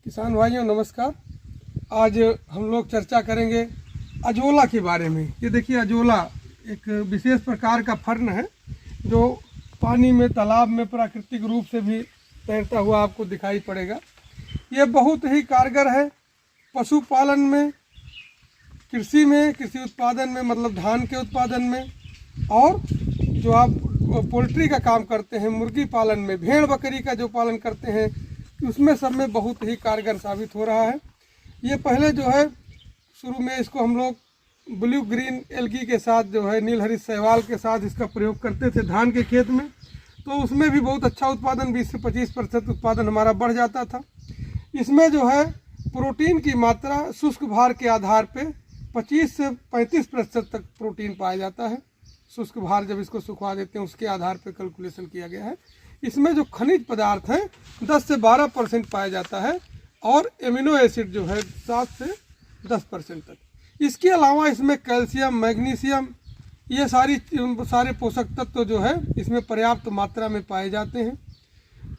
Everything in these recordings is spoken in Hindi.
किसान भाइयों नमस्कार। आज हम लोग चर्चा करेंगे अजोला के बारे में। ये देखिए, अजोला एक विशेष प्रकार का फर्न है जो पानी में, तालाब में प्राकृतिक रूप से भी तैरता हुआ आपको दिखाई पड़ेगा। ये बहुत ही कारगर है पशुपालन में, कृषि में, कृषि उत्पादन में, मतलब धान के उत्पादन में, और जो आप पोल्ट्री का काम करते हैं, मुर्गी पालन में, भेड़ बकरी का जो पालन करते हैं, उसमें सब में बहुत ही कारगर साबित हो रहा है। ये पहले जो है शुरू में इसको हम लोग ब्लू ग्रीन एल्गी के साथ, जो है नीलहरित शैवाल के साथ इसका प्रयोग करते थे धान के खेत में, तो उसमें भी बहुत अच्छा उत्पादन, 20 से 25% उत्पादन हमारा बढ़ जाता था। इसमें जो है प्रोटीन की मात्रा शुष्क भार के आधार पे 25 से 35% तक प्रोटीन पाया जाता है। शुष्क भार जब इसको सुखवा देते हैं उसके आधार पे कैलकुलेशन किया गया है। इसमें जो खनिज पदार्थ हैं 10 से 12% पाया जाता है, और एमिनो एसिड जो है 7 से 10% तक। इसके अलावा इसमें कैल्शियम, मैग्नीशियम, ये सारे पोषक तत्व जो है इसमें पर्याप्त मात्रा में पाए जाते हैं।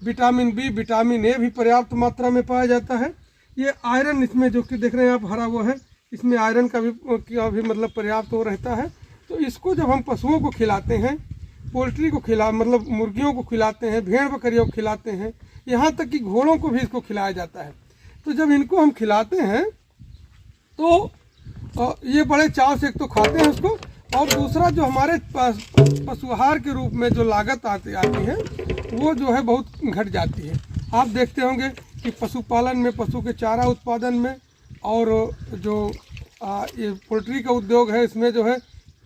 विटामिन बी, विटामिन ए भी पर्याप्त मात्रा में पाया जाता है। ये आयरन इसमें जो कि देख रहे हैं आप हरा वो है, इसमें आयरन का भी मतलब पर्याप्त हो रहता है। तो इसको जब हम पशुओं को खिलाते हैं, पोल्ट्री को मतलब मुर्गियों को खिलाते हैं, भेड़ बकरियों को खिलाते हैं, यहाँ तक कि घोड़ों को भी इसको खिलाया जाता है। तो जब इनको हम खिलाते हैं तो ये बड़े चाव से एक तो खाते हैं उसको, और दूसरा जो हमारे पशुआहार के रूप में जो लागत आती है वो जो है बहुत घट जाती है। आप देखते होंगे कि पशुपालन में, पशु के चारा उत्पादन में, और जो ये पोल्ट्री का उद्योग है, इसमें जो है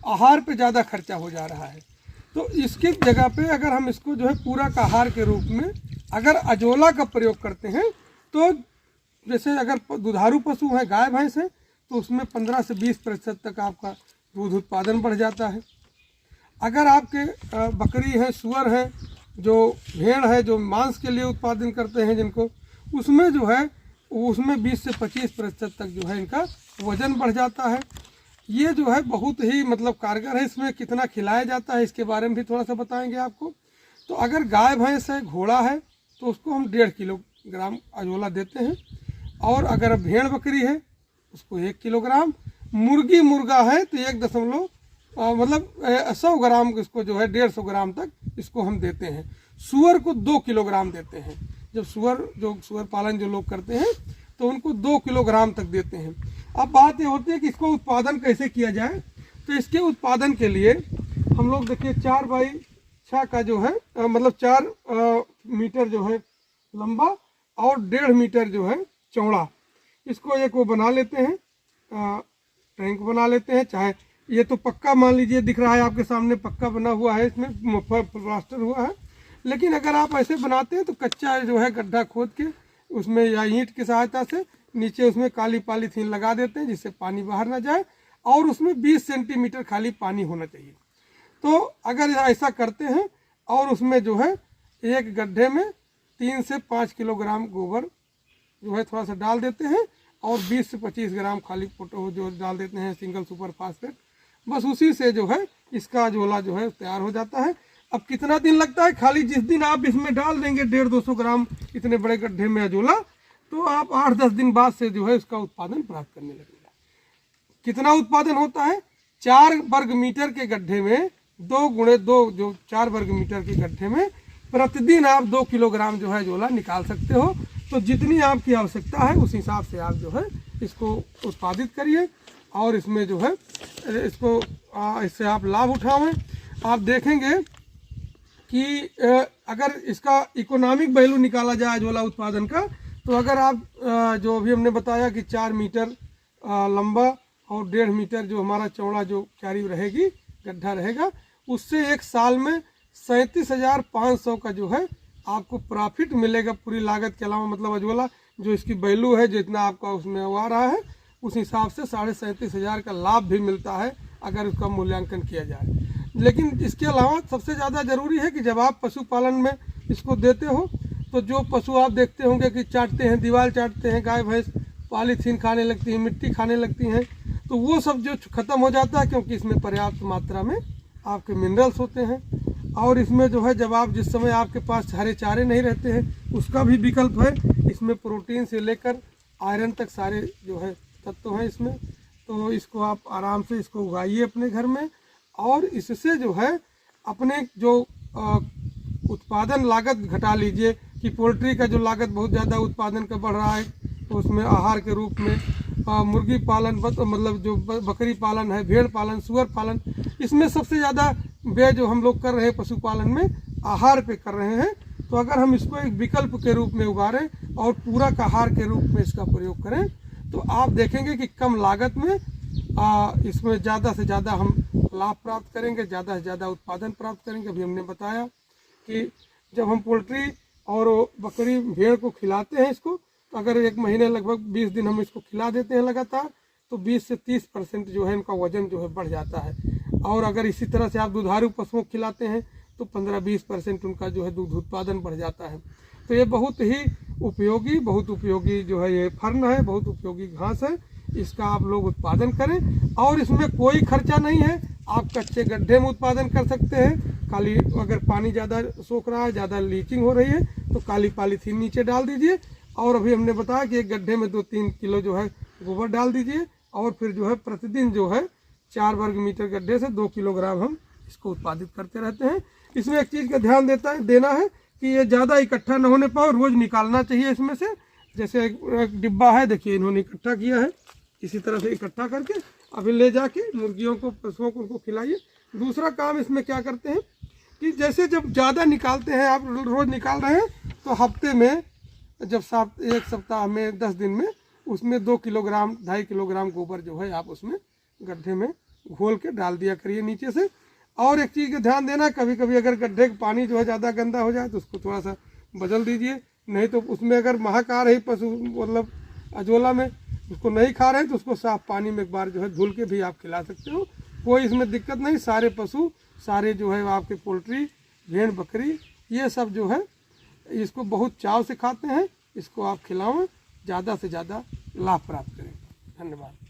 आहार पे ज़्यादा खर्चा हो जा रहा है। तो इसकी जगह पे अगर हम इसको जो है पूरक आहार के रूप में अगर अजोला का प्रयोग करते हैं, तो जैसे अगर दुधारू पशु हैं, गाय भैंस है, तो उसमें 15 से 20% तक आपका दूध उत्पादन बढ़ जाता है। अगर आपके बकरी है, सूअर है, जो भेड़ है, जो मांस के लिए उत्पादन करते हैं जिनको, उसमें जो है उसमें 20 से 25% तक जो है इनका वजन बढ़ जाता है। ये जो है बहुत ही मतलब कारगर है। इसमें कितना खिलाया जाता है इसके बारे में भी थोड़ा सा बताएंगे आपको। तो अगर गाय भैंस है, घोड़ा है, तो उसको हम 1.5 किलोग्राम अजोला देते हैं, और अगर भेड़ बकरी है उसको 1 किलोग्राम, मुर्गी मुर्गा है तो 100 ग्राम इसको जो है 150 ग्राम तक इसको हम देते हैं। सूअर को 2 किलोग्राम देते हैं। जब सूअर पालन जो लोग करते हैं तो उनको 2 किलोग्राम तक देते हैं। अब बात ये होती है कि इसको उत्पादन कैसे किया जाए। तो इसके उत्पादन के लिए हम लोग देखिए 4x6 का जो है मतलब 4 मीटर जो है लंबा और 1.5 मीटर जो है चौड़ा, इसको एक वो बना लेते हैं, टैंक बना लेते हैं। चाहे ये तो पक्का मान लीजिए दिख रहा है आपके सामने, पक्का बना हुआ है, इसमें प्लास्टर हुआ है। लेकिन अगर आप ऐसे बनाते हैं तो कच्चा जो है गड्ढा खोद के उसमें या ईंट की सहायता से नीचे उसमें काली पॉलीथीन लगा देते हैं जिससे पानी बाहर ना जाए, और उसमें 20 सेंटीमीटर खाली पानी होना चाहिए। तो अगर ऐसा करते हैं और उसमें जो है एक गड्ढे में 3 से 5 किलोग्राम गोबर जो है थोड़ा सा डाल देते हैं, और 20 से 25 ग्राम खाली पोटो जो डाल देते हैं, सिंगल सुपर फास्फेट। बस उसी से जो है इसका अजोला जो है तैयार हो जाता है। अब कितना दिन लगता है, खाली जिस दिन आप इसमें डाल देंगे 150-200 ग्राम इतने बड़े गड्ढे में अजोला, तो आप 8-10 दिन बाद से जो है उसका उत्पादन प्राप्त करने लगेगा। कितना उत्पादन होता है, 4 वर्ग मीटर के गड्ढे में 2 गुणे 2 जो 4 वर्ग मीटर के गड्ढे में प्रतिदिन आप 2 किलोग्राम जो है अजोला निकाल सकते हो। तो जितनी आपकी आवश्यकता है उस हिसाब से आप जो है इसको उत्पादित करिए, और इसमें जो है इससे आप लाभ उठावें। आप देखेंगे कि अगर इसका इकोनॉमिक वैल्यू निकाला जाए अजोला उत्पादन का, तो अगर आप जो अभी हमने बताया कि 4 मीटर लंबा और 1.5 मीटर जो हमारा चौड़ा जो क्यारी रहेगी, गड्ढा रहेगा, उससे एक साल में 37,500 का जो है आपको प्रॉफिट मिलेगा पूरी लागत के अलावा। मतलब अजोला जो इसकी वैल्यू है, जितना आपका उसमें आ रहा है, उस हिसाब से 37,500 का लाभ भी मिलता है अगर उसका मूल्यांकन किया जाए। लेकिन इसके अलावा सबसे ज़्यादा ज़रूरी है कि जब आप पशुपालन में इसको देते हो, तो जो पशु आप देखते होंगे कि चाटते हैं, दीवार चाटते हैं, गाय भैंस पॉलीथीन खाने लगती हैं, मिट्टी खाने लगती हैं, तो वो सब जो ख़त्म हो जाता है, क्योंकि इसमें पर्याप्त मात्रा में आपके मिनरल्स होते हैं। और इसमें जो है जब आप जिस समय आपके पास हरे चारे नहीं रहते हैं उसका भी विकल्प है। इसमें प्रोटीन से लेकर आयरन तक सारे जो है तत्व हैं इसमें। तो इसको आप आराम से इसको उगाइए अपने घर में, और इससे जो है अपने जो उत्पादन लागत घटा लीजिए कि पोल्ट्री का जो लागत बहुत ज़्यादा उत्पादन का बढ़ रहा है, तो उसमें आहार के रूप में मुर्गी पालन मतलब जो बकरी पालन है, भेड़ पालन, सुअर पालन, इसमें सबसे ज़्यादा व्यय जो हम लोग कर रहे हैं पशुपालन में आहार पे कर रहे हैं। तो अगर हम इसको एक विकल्प के रूप में उगाड़ें और पूरक आहार के रूप में इसका प्रयोग करें तो आप देखेंगे कि कम लागत में इसमें ज़्यादा से ज़्यादा हम लाभ प्राप्त करेंगे, ज़्यादा से ज़्यादा उत्पादन प्राप्त करेंगे। अभी हमने बताया कि जब हम पोल्ट्री और बकरी भेड़ को खिलाते हैं इसको, तो अगर एक महीने लगभग 20 दिन हम इसको खिला देते हैं लगातार, तो 20 से 30% जो है इनका वजन जो है बढ़ जाता है। और अगर इसी तरह से आप दुधारू पशुओं को खिलाते हैं तो 15-20% उनका जो है दूध उत्पादन बढ़ जाता है। तो ये बहुत ही उपयोगी जो है ये फर्न है, बहुत उपयोगी घास है। इसका आप लोग उत्पादन करें और इसमें कोई खर्चा नहीं है। आप कच्चे गड्ढे में उत्पादन कर सकते हैं। काली अगर पानी ज़्यादा सोख रहा है, ज़्यादा लीचिंग हो रही है, तो काली पॉलीथीन नीचे डाल दीजिए। और अभी हमने बताया कि एक गड्ढे में 2-3 किलो जो है गोबर डाल दीजिए, और फिर जो है प्रतिदिन जो है 4 वर्ग मीटर गड्ढे से 2 किलोग्राम हम इसको उत्पादित करते रहते हैं। इसमें एक चीज़ का ध्यान देना है कि ये ज़्यादा इकट्ठा न होने पाए, रोज़ निकालना चाहिए इसमें से। जैसे एक डिब्बा है, देखिए इन्होंने इकट्ठा किया है, इसी तरह से इकट्ठा करके अभी ले जाके मुर्गियों को, पशुओं को उनको खिलाइए। दूसरा काम इसमें क्या करते हैं कि जैसे जब ज़्यादा निकालते हैं, आप रोज़ निकाल रहे हैं, तो हफ्ते में जब एक सप्ताह में 10 दिन में उसमें 2 किलोग्राम 2.5 किलोग्राम गोबर जो है आप उसमें गड्ढे में घोल के डाल दिया करिए नीचे से। और एक चीज़ का ध्यान देना, कभी कभी अगर गड्ढे का पानी जो है ज़्यादा गंदा हो जाए तो उसको थोड़ा सा बदल दीजिए, नहीं तो उसमें अगर महक आ रही पशु मतलब अजोला में उसको नहीं खा रहे हैं तो उसको साफ पानी में एक बार जो है धुल के भी आप खिला सकते हो, कोई इसमें दिक्कत नहीं। सारे पशु, सारे जो है आपके पोल्ट्री, भेड़, बकरी, ये सब जो है इसको बहुत चाव से खाते हैं। इसको आप खिलाओ, ज़्यादा से ज़्यादा लाभ प्राप्त करें। धन्यवाद।